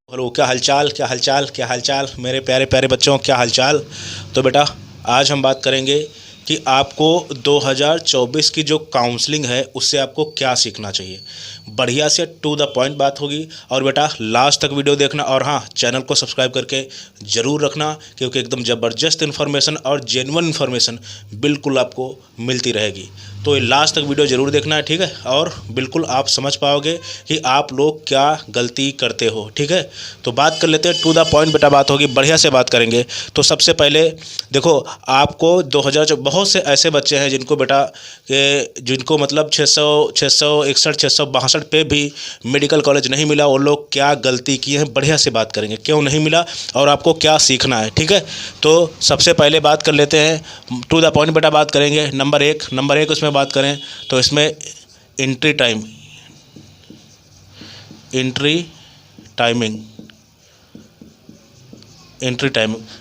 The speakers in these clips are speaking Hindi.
हेलो, क्या हालचाल, क्या हालचाल, क्या हालचाल मेरे प्यारे प्यारे बच्चों, क्या हालचाल। तो बेटा, आज हम बात करेंगे कि आपको 2024 की जो काउंसलिंग है उससे आपको क्या सीखना चाहिए। बढ़िया से टू द पॉइंट बात होगी। और बेटा लास्ट तक वीडियो देखना, और हाँ, चैनल को सब्सक्राइब करके ज़रूर रखना, क्योंकि एकदम ज़बरदस्त इन्फॉर्मेशन और जेन्युइन इन्फॉर्मेशन बिल्कुल आपको मिलती रहेगी। तो ये लास्ट तक वीडियो ज़रूर देखना है, ठीक है। और बिल्कुल आप समझ पाओगे कि आप लोग क्या गलती करते हो, ठीक है। तो बात कर लेते हैं, टू द पॉइंट बेटा बात होगी, बढ़िया से बात करेंगे। तो सबसे पहले देखो, आपको 2000 बहुत से ऐसे बच्चे हैं जिनको बेटा जिनको मतलब 661 662 पे भी मेडिकल कॉलेज नहीं मिला। वो लोग क्या गलती किए हैं, बढ़िया से बात करेंगे, क्यों नहीं मिला और आपको क्या सीखना है, ठीक है। तो सबसे पहले बात कर लेते हैं, टू द पॉइंट बेटा बात करेंगे। नंबर एक उसमें बात करें तो इसमें एंट्री टाइमिंग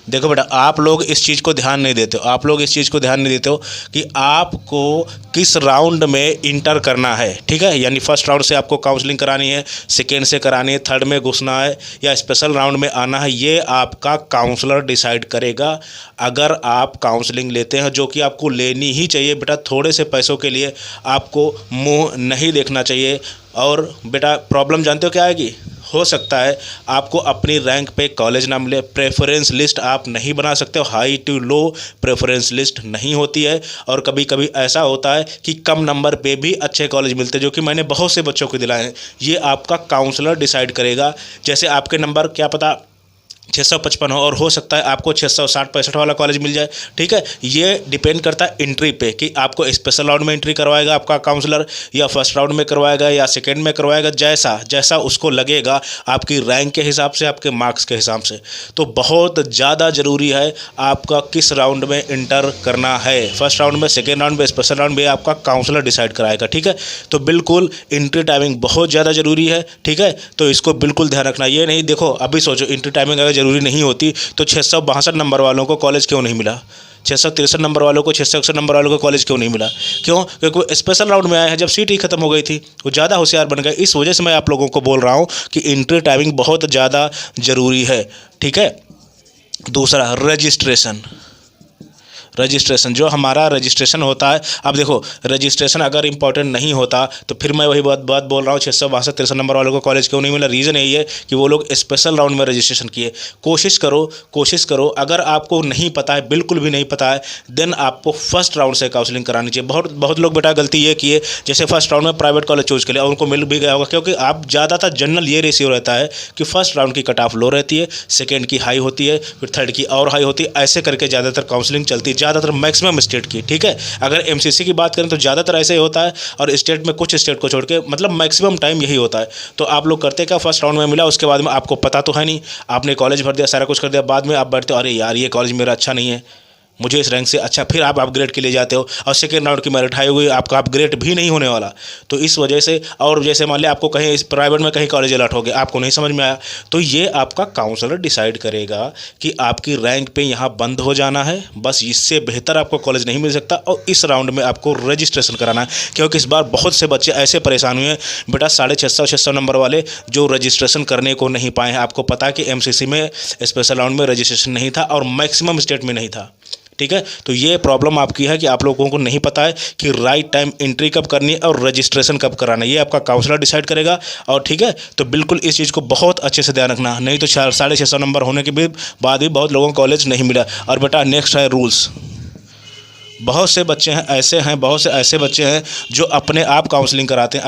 देखो बेटा, आप लोग इस चीज़ को ध्यान नहीं देते हो। आप लोग इस चीज़ को ध्यान नहीं देते हो कि आपको किस राउंड में इंटर करना है, ठीक है। यानी फर्स्ट राउंड से आपको काउंसलिंग करानी है, सेकेंड से करानी है, थर्ड में घुसना है या स्पेशल राउंड में आना है, ये आपका काउंसलर डिसाइड करेगा। अगर आप काउंसलिंग लेते हैं, जो कि आपको लेनी ही चाहिए बेटा, थोड़े से पैसों के लिए आपको मुँह नहीं देखना चाहिए। और बेटा प्रॉब्लम जानते हो क्या आएगी? हो सकता है आपको अपनी रैंक पे कॉलेज ना मिले, प्रेफरेंस लिस्ट आप नहीं बना सकते हो, high to low preference list नहीं होती है। और कभी कभी ऐसा होता है कि कम नंबर पे भी अच्छे कॉलेज मिलते हैं, जो कि मैंने बहुत से बच्चों को दिलाए हैं। ये आपका काउंसलर डिसाइड करेगा। जैसे आपके नंबर क्या पता 655 हो, और हो सकता है आपको 660-65 वाला कॉलेज मिल जाए, ठीक है। ये डिपेंड करता है एंट्री पे कि आपको स्पेशल राउंड में एंट्री करवाएगा आपका काउंसलर, या फर्स्ट राउंड में करवाएगा, या सेकंड में करवाएगा, जैसा जैसा उसको लगेगा, आपकी रैंक के हिसाब से, आपके मार्क्स के हिसाब से। तो बहुत ज़्यादा ज़रूरी है आपका किस राउंड में इंटर करना है, फर्स्ट राउंड में, सेकेंड राउंड में, स्पेशल राउंड में, आपका काउंसलर डिसाइड कराएगा, ठीक है। तो बिल्कुल एंट्री टाइमिंग बहुत ज़्यादा ज़रूरी है, ठीक है। तो इसको बिल्कुल ध्यान रखना। ये नहीं देखो, अभी सोचो एंट्री टाइमिंग अगर ज़रूरी नहीं होती तो 662 नंबर वालों को कॉलेज क्यों नहीं मिला, 663 नंबर वालों को, 661 नंबर वालों को कॉलेज क्यों नहीं मिला? क्यों? क्योंकि वो स्पेशल राउंड में आए हैं, जब सीट ही खत्म हो गई थी, वो ज़्यादा होशियार बन गए। इस वजह से मैं आप लोगों को बोल रहा हूँ कि एंट्री टाइमिंग बहुत ज़्यादा ज़रूरी है, ठीक है। दूसरा, रजिस्ट्रेशन जो हमारा रजिस्ट्रेशन होता है। अब देखो, रजिस्ट्रेशन अगर इंपॉर्टेंट नहीं होता तो फिर मैं वही बात बोल रहा हूँ, 662-63 नंबर वालों को कॉलेज क्यों नहीं मिला। रीज़न यही है कि वो लोग स्पेशल राउंड में रजिस्ट्रेशन किए। कोशिश करो, अगर आपको नहीं पता है, बिल्कुल भी नहीं पता है, देन आपको फर्स्ट राउंड से काउंसलिंग करानी चाहिए। बहुत लोग बेटा गलती ये किए, जैसे फर्स्ट राउंड में प्राइवेट कॉलेज चूज के लिए, और उनको मिल भी गया होगा, क्योंकि आप ज़्यादातर जनरल ये रेशियो रहता है कि फर्स्ट राउंड की कट ऑफ लो रहती है, सेकेंड की हाई होती है, फिर थर्ड की और हाई होती है। ऐसे करके ज़्यादातर काउंसलिंग चलती है, ज़्यादातर मैक्सिमम स्टेट की, ठीक है। अगर एमसीसी की बात करें तो ज़्यादातर ऐसे ही होता है, और स्टेट में कुछ स्टेट को छोड़ के मतलब मैक्सिमम टाइम यही होता है। तो आप लोग करते क्या, फर्स्ट राउंड में मिला, उसके बाद में आपको पता तो है नहीं, आपने कॉलेज भर दिया, सारा कुछ कर दिया, बाद में आप बैठते हो, अरे यार ये कॉलेज मेरा अच्छा नहीं है, मुझे इस रैंक से अच्छा, फिर आप अपग्रेड के लिए जाते हो, और सेकेंड राउंड की मेरिट हाई हुई, आपका अपग्रेड भी नहीं होने वाला। तो इस वजह से, और जैसे मान लिया आपको कहीं प्राइवेट में कहीं कॉलेज अलॉट हो गया, आपको नहीं समझ में आया, तो ये आपका काउंसलर डिसाइड करेगा कि आपकी रैंक पे यहाँ बंद हो जाना है, बस इससे बेहतर आपको कॉलेज नहीं मिल सकता, और इस राउंड में आपको रजिस्ट्रेशन कराना है। क्योंकि इस बार बहुत से बच्चे ऐसे परेशान हुए हैं बेटा, 650-600 नंबर वाले जो रजिस्ट्रेशन करने को नहीं पाए हैं। आपको पता है कि एमसीसी में स्पेशल राउंड में रजिस्ट्रेशन नहीं था, और मैक्सिमम स्टेट में नहीं था, ठीक है। तो ये प्रॉब्लम आपकी है कि आप लोगों को नहीं पता है कि राइट टाइम एंट्री कब करनी है और रजिस्ट्रेशन कब कराना है, ये आपका काउंसलर डिसाइड करेगा। और ठीक है, तो बिल्कुल इस चीज़ को बहुत अच्छे से ध्यान रखना, नहीं तो 650 नंबर होने के बाद भी बहुत लोगों को कॉलेज नहीं मिला। और बेटा नेक्स्ट है रूल्स। बहुत से ऐसे बच्चे हैं जो अपने आप काउंसलिंग कराते हैं,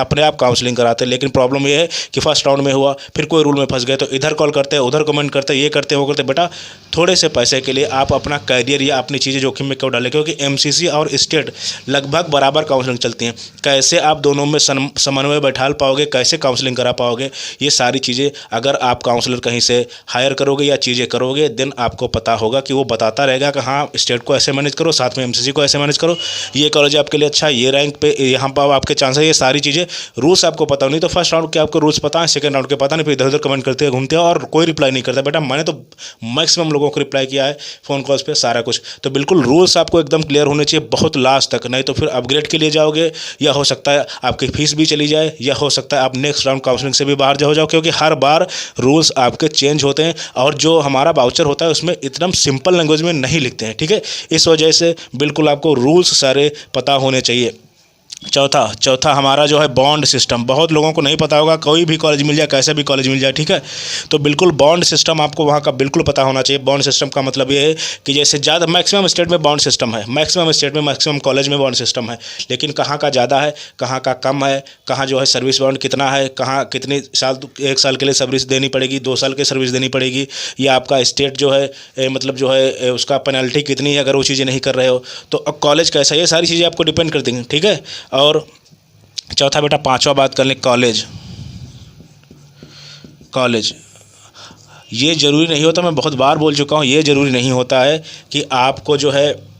लेकिन प्रॉब्लम ये है कि फर्स्ट राउंड में हुआ, फिर कोई रूल में फंस गए, तो इधर कॉल करते हैं, उधर कमेंट करते हैं, ये करते हैं, वो करते हैं। बेटा थोड़े से पैसे के लिए आप अपना करियर या अपनी चीज़ें जोखिम में क्यों डालें? क्योंकि एमसीसी और स्टेट लगभग बराबर काउंसलिंग चलती हैं। कैसे आप दोनों में समन्वय बैठा पाओगे, कैसे काउंसलिंग करा पाओगे, ये सारी चीज़ें अगर आप काउंसलर कहीं से हायर करोगे या चीज़ें करोगे, देन आपको पता होगा कि वो बताता रहेगा कि हाँ स्टेट को ऐसे मैनेज करो, साथ में एमसीसी को को ऐसे मैनेज करो, ये कॉलेज आपके लिए अच्छा है, ये रैंक पे यहाँ पर आपके चांसेस, ये सारी चीज़ें रूल्स आपको पता हो। नहीं तो फर्स्ट राउंड के आपको रूल्स पता है, सेकंड राउंड के पता नहीं, फिर इधर उधर कमेंट करते हैं, घूमते हैं और कोई रिप्लाई नहीं करता। बेटा मैंने तो मैक्सिमम लोगों को रिप्लाई किया है फ़ोन कॉल्स पे सारा कुछ। तो बिल्कुल रूल्स आपको एकदम क्लियर होने चाहिए बहुत लास्ट तक, नहीं तो फिर अपग्रेड के लिए जाओगे या हो सकता है आपकी फीस भी चली जाए, या हो सकता है आप नेक्स्ट राउंड काउंसलिंग से भी बाहर हो जाओ, क्योंकि हर बार रूल्स आपके चेंज होते हैं और जो हमारा वाउचर होता है उसमें एकदम सिंपल लैंग्वेज में नहीं लिखते हैं। ठीक है, इस वजह से बिल्कुल आपको रूल्स सारे पता होने चाहिए। चौथा हमारा जो है बॉन्ड सिस्टम, बहुत लोगों को नहीं पता होगा, कोई भी कॉलेज मिल जाए, कैसे भी कॉलेज मिल जाए, ठीक है, तो बिल्कुल बॉन्ड सिस्टम आपको वहाँ का बिल्कुल पता होना चाहिए। बॉन्ड सिस्टम का मतलब ये है कि जैसे ज़्यादा मैक्सिमम स्टेट में बॉन्ड सिस्टम है, मैक्सिमम स्टेट में मैक्सिमम कॉलेज में बॉन्ड सिस्टम है, लेकिन कहाँ का ज़्यादा है, कहाँ का कम है, कहाँ जो है सर्विस बॉन्ड कितना है, कहाँ कितने साल, 1 साल के लिए सर्विस देनी पड़ेगी, 2 साल की सर्विस देनी पड़ेगी, या आपका स्टेट जो है मतलब जो है उसका पेनल्टी कितनी है अगर वो चीज़ें नहीं कर रहे हो, तो अब कॉलेज कैसा है, ये सारी चीज़ें आपको डिपेंड करती हैं। ठीक है, और चौथा बेटा, पांचवा बात कर लें कॉलेज। ये ज़रूरी नहीं होता, मैं बहुत बार बोल चुका हूँ, ये ज़रूरी नहीं होता है कि आपको जो है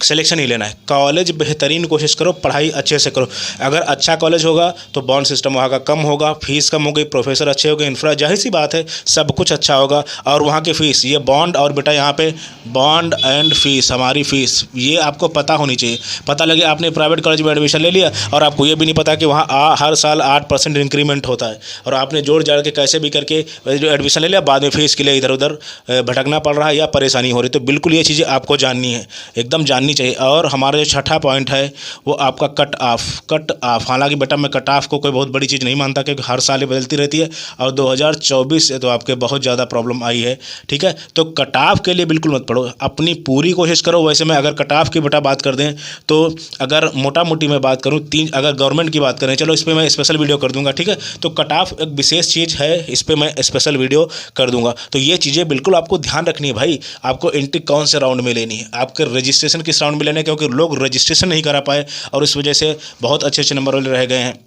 सिलेक्शन ही लेना है। कॉलेज बेहतरीन कोशिश करो, पढ़ाई अच्छे से करो। अगर अच्छा कॉलेज होगा तो बॉन्ड सिस्टम वहाँ का कम होगा, फीस कम होगी, प्रोफेसर अच्छे होंगे, इंफ्रा, जाहिर सी बात है सब कुछ अच्छा होगा। और वहाँ की फ़ीस, ये बॉन्ड और बेटा यहाँ पे बॉन्ड एंड फीस, हमारी फ़ीस ये आपको पता होनी चाहिए। पता लगे आपने प्राइवेट कॉलेज में एडमिशन ले लिया और आपको ये भी नहीं पता कि वहाँ हर साल 8% इंक्रीमेंट होता है, और आपने जोड़ जाड़ के कैसे भी करके जो एडमिशन ले लिया, बाद में फ़ीस के लिए इधर उधर भटकना पड़ रहा है या परेशानी हो रही है। तो बिल्कुल ये चीज़ें आपको जाननी है, एकदम जाननी चाहिए। और हमारा जो छठा पॉइंट है वो आपका कट ऑफ। हालांकि बेटा मैं कट ऑफ को कोई बहुत बड़ी चीज़ नहीं मानता, क्योंकि हर साल ये बदलती रहती है और 2024 से तो आपके बहुत ज़्यादा प्रॉब्लम आई है। ठीक है, तो कट ऑफ के लिए बिल्कुल मत पढ़ो, अपनी पूरी कोशिश करो। वैसे मैं अगर कट ऑफ की बेटा बात कर दें तो अगर मोटा मोटी मैं बात करूँ, अगर गवर्नमेंट की बात करें, चलो इस पर मैं स्पेशल वीडियो कर दूंगा। ठीक है, तो कट ऑफ एक विशेष चीज़ है, इस पर मैं स्पेशल वीडियो कर दूंगा। तो ये चीज़ें बिल्कुल आपको ध्यान रखनी है भाई। आपको एंट्री कौन से राउंड में लेनी है, आपके रजिस्ट्रेशन किस राउंड में लेना है, क्योंकि लोग रजिस्ट्रेशन नहीं करा पाए और इस वजह से बहुत अच्छे अच्छे नंबर वाले रह गए हैं।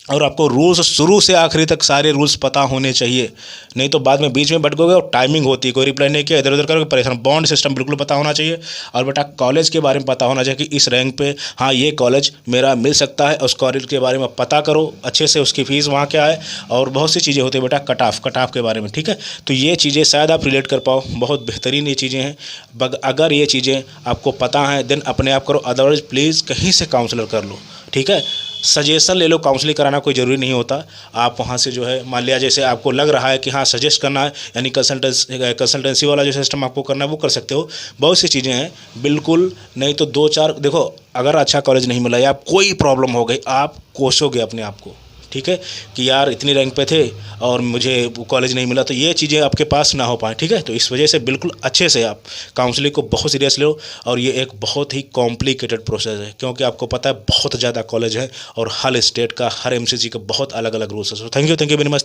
और आपको रूल्स शुरू से आखिरी तक सारे रूल्स पता होने चाहिए, नहीं तो बाद में बीच में भटकोगे और टाइमिंग होती है, कोई रिप्लाई नहीं किया, इधर उधर करोगे, परेशान। बॉन्ड सिस्टम बिल्कुल पता होना चाहिए। और बेटा कॉलेज के बारे में पता होना चाहिए कि इस रैंक पे हाँ ये कॉलेज मेरा मिल सकता है, उस कॉलेज के बारे में पता करो अच्छे से, उसकी फ़ीस वहाँ क्या है, और बहुत सी चीज़ें होती है बेटा कट ऑफ के बारे में। ठीक है, तो ये चीज़ें शायद आप रिलेट कर पाओ, बहुत बेहतरीन ये चीज़ें हैं। अगर ये चीज़ें आपको पता हैं देन अपने आप करो, अदरवाइज़ प्लीज़ कहीं से काउंसलर कर लो। ठीक है, सजेशन ले लो, काउंसलिंग कराना कोई ज़रूरी नहीं होता। आप वहाँ से जो है मान लिया जैसे आपको लग रहा है कि हाँ सजेस्ट करना है, यानी कंसल्टेंसी वाला जो सिस्टम आपको करना है वो कर सकते हो। बहुत सी चीज़ें हैं बिल्कुल, नहीं तो 2-4 देखो, अगर अच्छा कॉलेज नहीं मिला या कोई प्रॉब्लम हो गई, आप कोसोगे अपने आप को। ठीक है, कि यार इतनी रैंक पे थे और मुझे कॉलेज नहीं मिला, तो ये चीज़ें आपके पास ना हो पाए। ठीक है, तो इस वजह से बिल्कुल अच्छे से आप काउंसलिंग को बहुत सीरियस लो, और ये एक बहुत ही कॉम्प्लिकेटेड प्रोसेस है, क्योंकि आपको पता है बहुत ज़्यादा कॉलेज है और हर स्टेट का, हर एमसीसी का बहुत अलग अलग रूल्स है। So thank you very much.